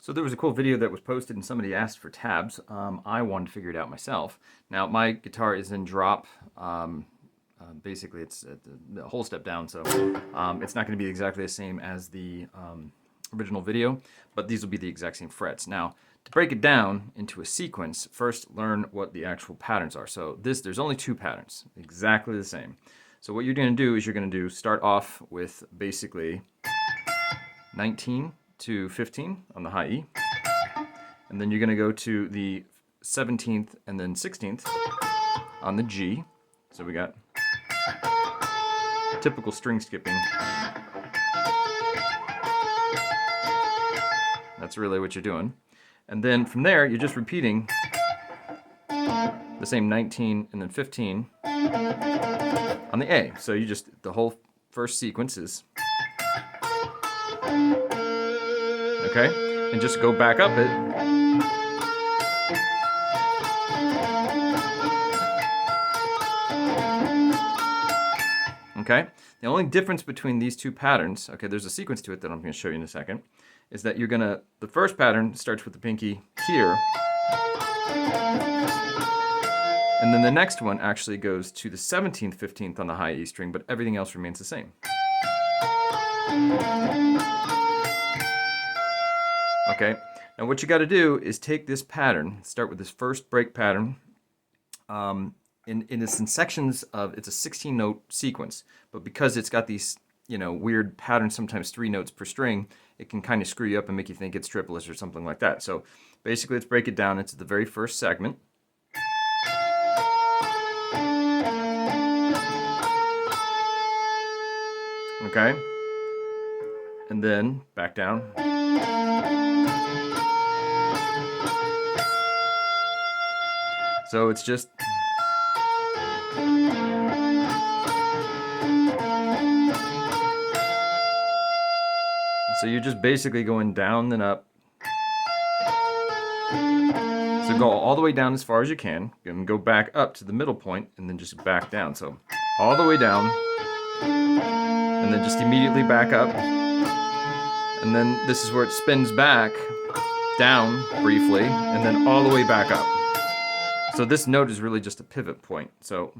So there was a cool video that was posted and somebody asked for tabs. I wanted to figure it out myself. Now my guitar is in drop. Basically it's the whole step down, so it's not going to be exactly the same as the original video, but these will be the exact same frets. Now to break it down into a sequence, first learn what the actual patterns are. So there's only two patterns, exactly the same. So what you're going to do is you're going to start off with basically 19 to 15 on the high E, and then you're going to go to the 17th and then 16th on the G. So we got typical string skipping. That's really what you're doing. And then from there, you're just repeating the same 19 and then 15 on the A. So you just, the whole first sequence is, okay? And just go back up it. Okay? The only difference between these two patterns, okay, there's a sequence to it that I'm going to show you in a second, is that you're going to, the first pattern starts with the pinky here, and then the next one actually goes to the 17th, 15th on the high E string, but everything else remains the same. Okay, now what you got to do is take this pattern, start with this first break pattern. It's in sections of, it's a 16 note sequence, but because it's got these, you know, weird patterns, sometimes 3 notes per string, it can kind of screw you up and make you think it's triplets or something like that. So basically let's break it down into the very first segment. Okay, and then back down. So it's just so you're just basically going down and up. So go all the way down as far as you can, and go back up to the middle point, and then just back down. So all the way down, and then just immediately back up. And then this is where it spins back, down briefly, and then all the way back up. So this note is really just a pivot point. So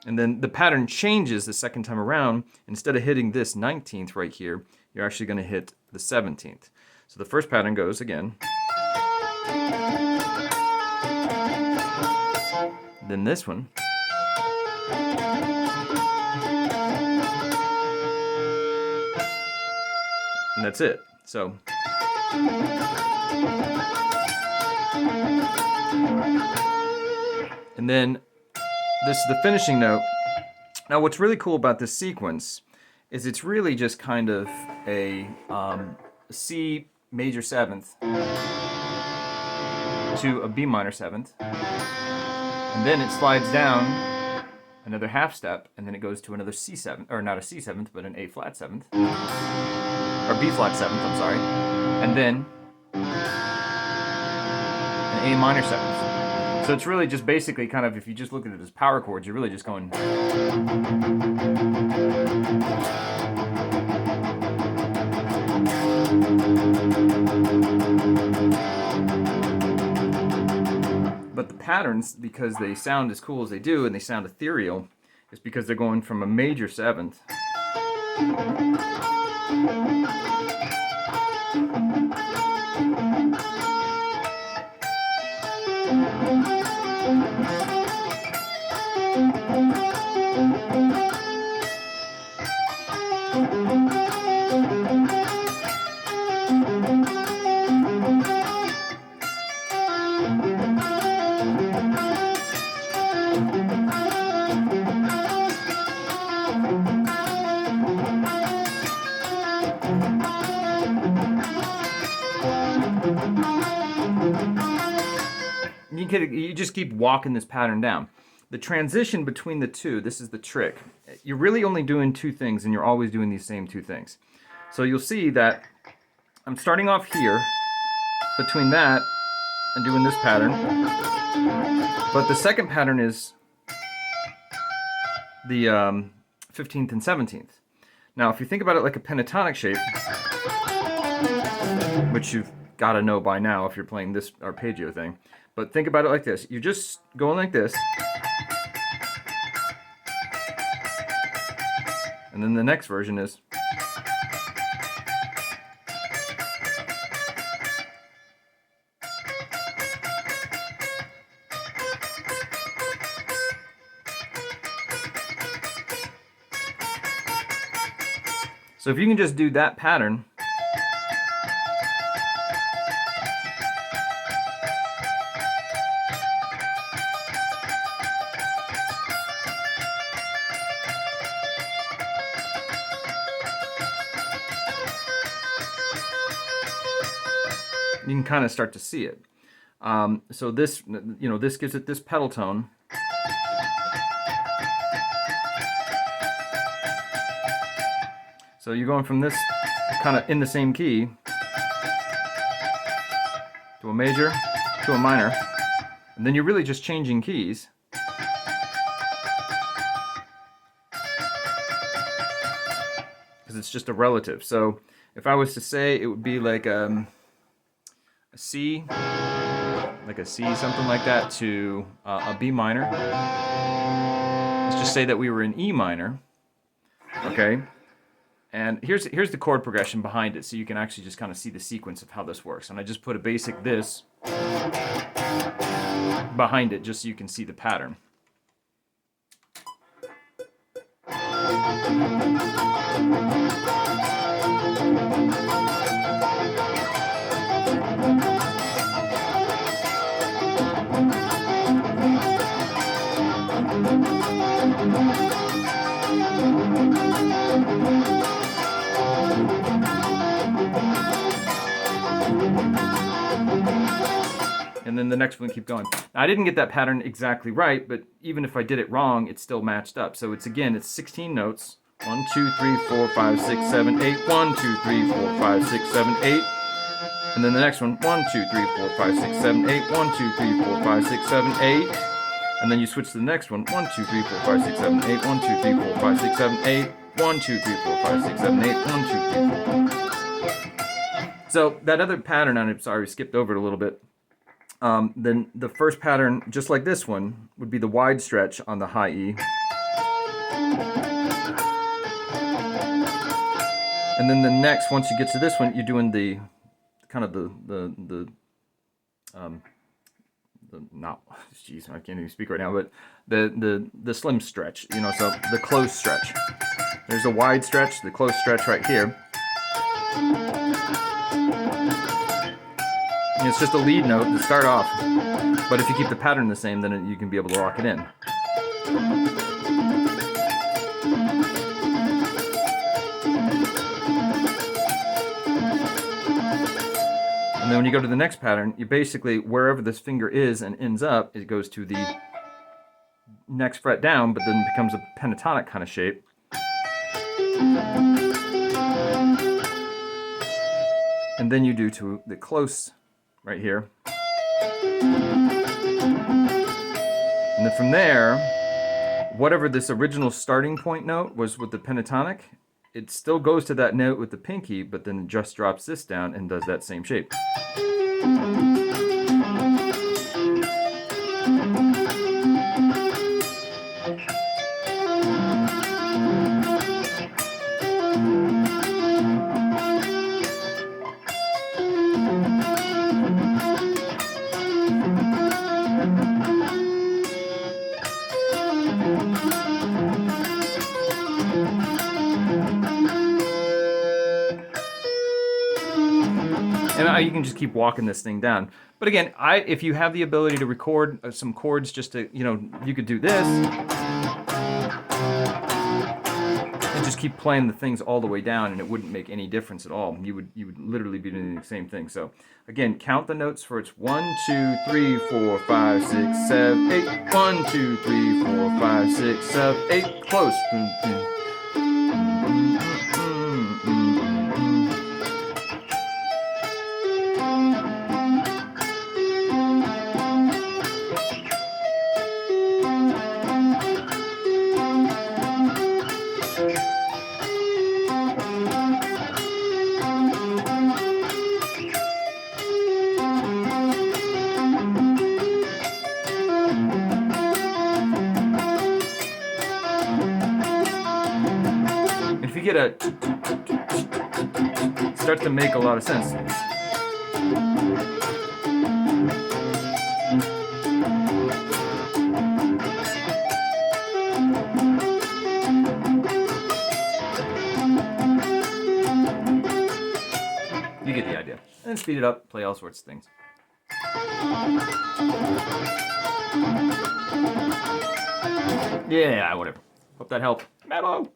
and then the pattern changes the second time around. Instead of hitting this 19th right here, you're actually going to hit the 17th. So the first pattern goes again. Then this one. And that's it. So and then this is the finishing note. Now what's really cool about this sequence is it's really just kind of a C major 7th to a B minor 7th, and then it slides down another half step, and then it goes to another C7th, or not a C7th, but an A flat 7th, or B flat 7th, I'm sorry, and then an A minor 7th. So it's really just basically kind of, if you just look at it as power chords, you're really just going. But the patterns, because they sound as cool as they do and they sound ethereal, is because they're going from a major 7th you just keep walking this pattern down. The transition between the two, this is the trick. You're really only doing two things, and you're always doing these same two things. So you'll see that I'm starting off here between that and doing this pattern. But the second pattern is the 15th and 17th. Now, if you think about it like a pentatonic shape, which you've got to know by now if you're playing this arpeggio thing, but think about it like this. You're just going like this, and then the next version is so if you can just do that pattern, you can kind of start to see it. So this, this gives it this pedal tone. So you're going from this kind of in the same key to a major to a minor, and then you're really just changing keys. Because it's just a relative. So if I was to say, it would be like a C, something like that, to a B minor. Let's just say that we were in E minor, okay? And here's the chord progression behind it, so you can actually just kind of see the sequence of how this works. And I just put a basic this behind it, just so you can see the pattern. And then the next one, keep going. Now, I didn't get that pattern exactly right, but even if I did it wrong, it still matched up. So it's 16 notes. 1, 2, 3, 4, 5, 6, 7, 8. 1, 2, 3, 4, 5, 6, 7, 8. And then the next one, 1, 2, 3, 4, 5, 6, 7, 8. 1, 2, 3, 4, 5, 6, 7, 8. And then you switch to the next one. 1, 2, 3, 4, 5, 6, 7, 8. 1, 2, 3, 4, 5, 6, 7, 8. 1, 2, 3, 4, 5, 6, 7, 8. 1, 2, 3, 4. So that other pattern, I'm sorry, we skipped over it a little bit. Then the first pattern, just like this one, would be the wide stretch on the high E. And then the next, once you get to this one, you're doing the kind of not, jeez, I can't even speak right now, but the slim stretch, so the close stretch. There's a wide stretch, the close stretch right here. And it's just a lead note to start off, but if you keep the pattern the same, then you can be able to lock it in. And then when you go to the next pattern, you basically, wherever this finger is and ends up, it goes to the next fret down, but then becomes a pentatonic kind of shape. And then you do to the close right here. And then from there, whatever this original starting point note was with the pentatonic, it still goes to that note with the pinky, but then it just drops this down and does that same shape. And you can just keep walking this thing down. But again, if you have the ability to record some chords, just to, you could do this and just keep playing the things all the way down, and it wouldn't make any difference at all. You would literally be doing the same thing. So again, count the notes for it's 1, 2, 3, 4, 5, 6, 7, 8. 1, 2, 3, 4, 5, 6, 7, 8. Close. get a... It starts to make a lot of sense. You get the idea. And speed it up, play all sorts of things. Yeah, whatever. Hope that helped. Mellow.